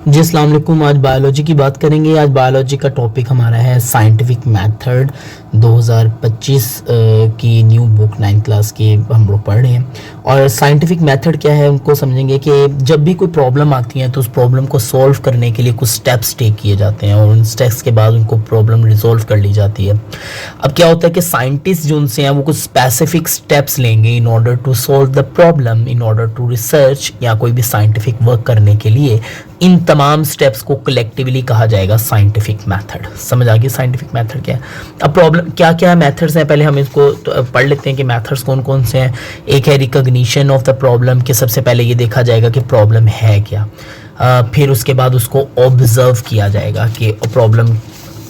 जी अस्सलाम वालेकुम। आज बायोलॉजी की बात करेंगे। आज बायोलॉजी का टॉपिक हमारा है साइंटिफिक मेथड। 2025 की न्यू बुक 9th क्लास की हम लोग पढ़ रहे हैं। और साइंटिफिक मेथड क्या है उनको समझेंगे कि जब भी कोई प्रॉब्लम आती है तो उस प्रॉब्लम को सॉल्व करने के लिए कुछ स्टेप्स टेक किए जाते हैं और उन स्टेप्स के बाद उनको प्रॉब्लम रिजॉल्व कर ली जाती है। अब क्या होता है कि साइंटिस्ट जो उनसे हैं वो कुछ स्पेसिफिक स्टेप्स लेंगे in order to solve the problem, in order to research या कोई भी साइंटिफिक वर्क करने के लिए। इन तमाम स्टेप्स को कलेक्टिवली कहा जाएगा साइंटिफिक मेथड। समझ आ गई साइंटिफिक मेथड क्या है। अब प्रॉब्लम क्या क्या मेथड्स हैं, पहले हम इसको पढ़ लेते हैं कि मेथड्स कौन कौन से हैं। एक है रिकॉग्निशन ऑफ द प्रॉब्लम, कि सबसे पहले ये देखा जाएगा कि प्रॉब्लम है क्या। फिर उसके बाद उसको ऑब्जर्व किया जाएगा कि प्रॉब्लम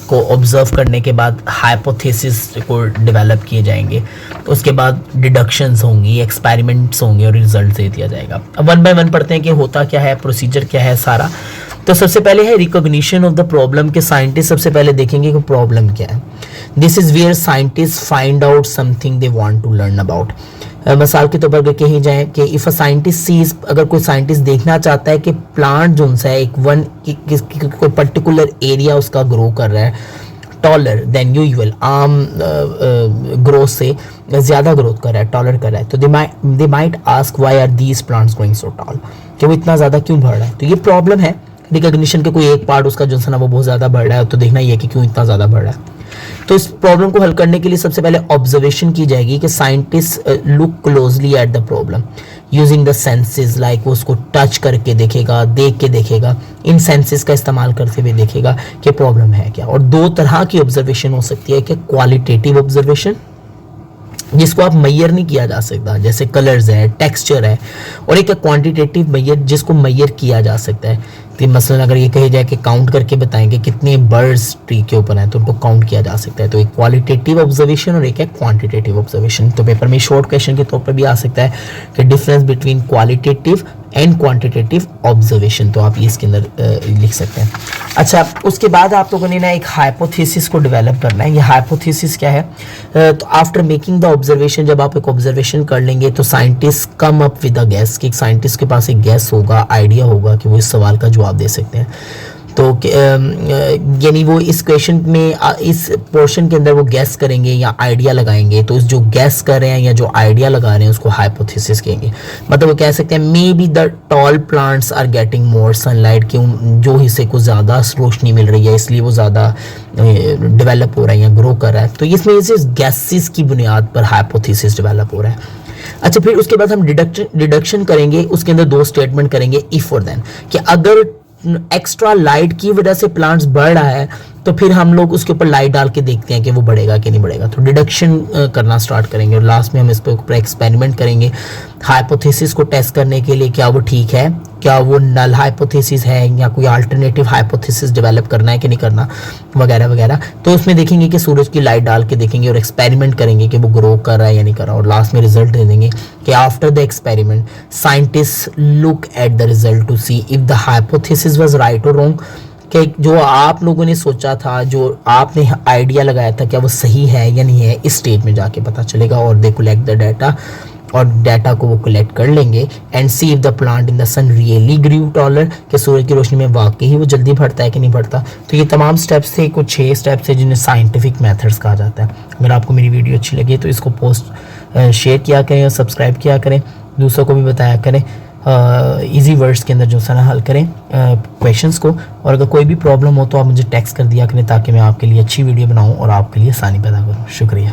को ऑब्जर्व करने के बाद हाइपोथेसिस को डेवलप किए जाएंगे। उसके बाद डिडक्शंस होंगी, एक्सपेरिमेंट्स होंगे और रिजल्ट दे दिया जाएगा। अब वन बाय वन पढ़ते हैं कि होता क्या है, प्रोसीजर क्या है सारा। तो सबसे पहले है रिकॉग्निशन ऑफ द प्रॉब्लम, के साइंटिस्ट सबसे पहले देखेंगे कि प्रॉब्लम क्या है। This is where scientist find out something they want to learn about. मिसाल के तौर पर अगर कही जाए कि इफ अ साइंटिस्ट सीज, अगर कोई साइंटिस्ट देखना चाहता है कि प्लांट जो है एक कोई पर्टिकुलर एरिया उसका ग्रो कर रहा है टॉलर देन यूजुअल, आम ग्रोथ से ज़्यादा ग्रोथ कर रहा है, टॉलर कर रहा है, तो they might ask why are these plants growing so tall, कि वो इतना ज़्यादा क्यों बढ़ रहा है। तो ये प्रॉब्लम है। रिकॉग्निशन के कोई एक पार्ट उसका जो है ना वो बहुत ज़्यादा बढ़ रहा है, तो देखना ये कि क्यों इतना ज़्यादा बढ़ रहा है। तो इस प्रॉब्लम को हल करने के लिए सबसे पहले ऑब्जर्वेशन की जाएगी कि scientist look closely at the problem using the senses, like वो उसको टच करके देखेगा, देख के देखेगा, इन सेंसेस का इस्तेमाल करते हुए देखेगा कि प्रॉब्लम है क्या। और दो तरह की ऑब्जर्वेशन हो सकती है कि क्वालिटेटिव ऑब्जर्वेशन, जिसको आप मैयर नहीं किया जा सकता, जैसे कलर्स है, टेक्सचर है, और एक क्वांटिटेटिव मैयर जिसको मैयर किया जा सकता है। तो मसलन अगर ये कही जाए कि काउंट करके बताएंगे कितने बर्ड्स ट्री के ऊपर हैं तो उनको काउंट किया जा सकता है। तो एक क्वालिटेटिव ऑब्जर्वेशन और एक है क्वांटिटेटिव ऑब्जर्वेशन। तो पेपर में शॉर्ट क्वेश्चन के तौर पर भी आ सकता है कि difference between qualitative and quantitative observation, तो आप ये इसके अंदर लिख सकते हैं। अच्छा, उसके बाद आप लोगों ने ना एक हाइपोथेसिस को डेवलप करना है। ये हाइपोथेसिस क्या है, तो आफ्टर मेकिंग द ऑब्जर्वेशन, जब आप एक ऑब्जर्वेशन कर लेंगे तो scientist come up with a gas, कि एक साइंटिस्ट के पास एक गैस होगा, आइडिया होगा कि वो इस सवाल का जवाब दे सकते हैं। तो यानी वो इस क्वेश्चन में इस पोर्शन के अंदर वो गैस करेंगे या आइडिया लगाएंगे। तो जो गैस कर रहे हैं या जो आइडिया लगा रहे हैं उसको हाइपोथेसिस कहेंगे। मतलब वो कह सकते हैं may be the tall plants are getting more sunlight, कि जो हिस्से को ज़्यादा रोशनी मिल रही है इसलिए वो ज़्यादा डेवलप हो रहा है या ग्रो कर रहा है। तो इसमें इस गैसेस की बुनियाद पर हाइपोथेसिस डेवलप हो रहा है। अच्छा, फिर उसके बाद हम डिडक्शन करेंगे। उसके अंदर दो स्टेटमेंट करेंगे, इफ और देन, कि अगर एक्स्ट्रा लाइट की वजह से प्लांट्स बढ़ रहा है तो फिर हम लोग उसके ऊपर लाइट डाल के देखते हैं कि वो बढ़ेगा कि नहीं बढ़ेगा। तो डिडक्शन करना स्टार्ट करेंगे और लास्ट में हम इस पर एक्सपेरिमेंट करेंगे हाइपोथेसिस को टेस्ट करने के लिए, क्या वो ठीक है, क्या वो नल हाइपोथेसिस है या कोई अल्टरनेटिव हाइपोथेसिस डेवलप करना है कि नहीं करना, वगैरह वगैरह। तो उसमें देखेंगे कि सूरज की लाइट डाल के देखेंगे और एक्सपेरिमेंट करेंगे कि वो ग्रो कर रहा है या नहीं कर रहा, और लास्ट में रिजल्ट दे देंगे कि after the experiment scientist look at the result to see if the hypothesis was right और रॉन्ग, कि जो आप लोगों ने सोचा था, जो आपने आइडिया लगाया था, क्या वो सही है या नहीं है, इस स्टेज में जाके पता चलेगा। और दे कलेक्ट द डाटा, और डाटा को वो कलेक्ट कर लेंगे and see if the plant in the sun really grew taller, कि सूरज की रोशनी में वाकई ही वो जल्दी बढ़ता है कि नहीं बढ़ता। तो ये तमाम स्टेप्स थे, कुछ 6 स्टेप्स थे जिन्हें साइंटिफिक मेथड्स कहा जाता है। अगर आपको मेरी वीडियो अच्छी लगे तो इसको शेयर किया करें और सब्सक्राइब किया करें, दूसरों को भी बताया करें। इजी वर्ड्स के अंदर जो है ना हल करें क्वेश्चंस को। और अगर कोई भी प्रॉब्लम हो तो आप मुझे टेक्स्ट कर दिया करें ताकि मैं आपके लिए अच्छी वीडियो बनाऊं और आपके लिए आसानी पैदा करूं। शुक्रिया।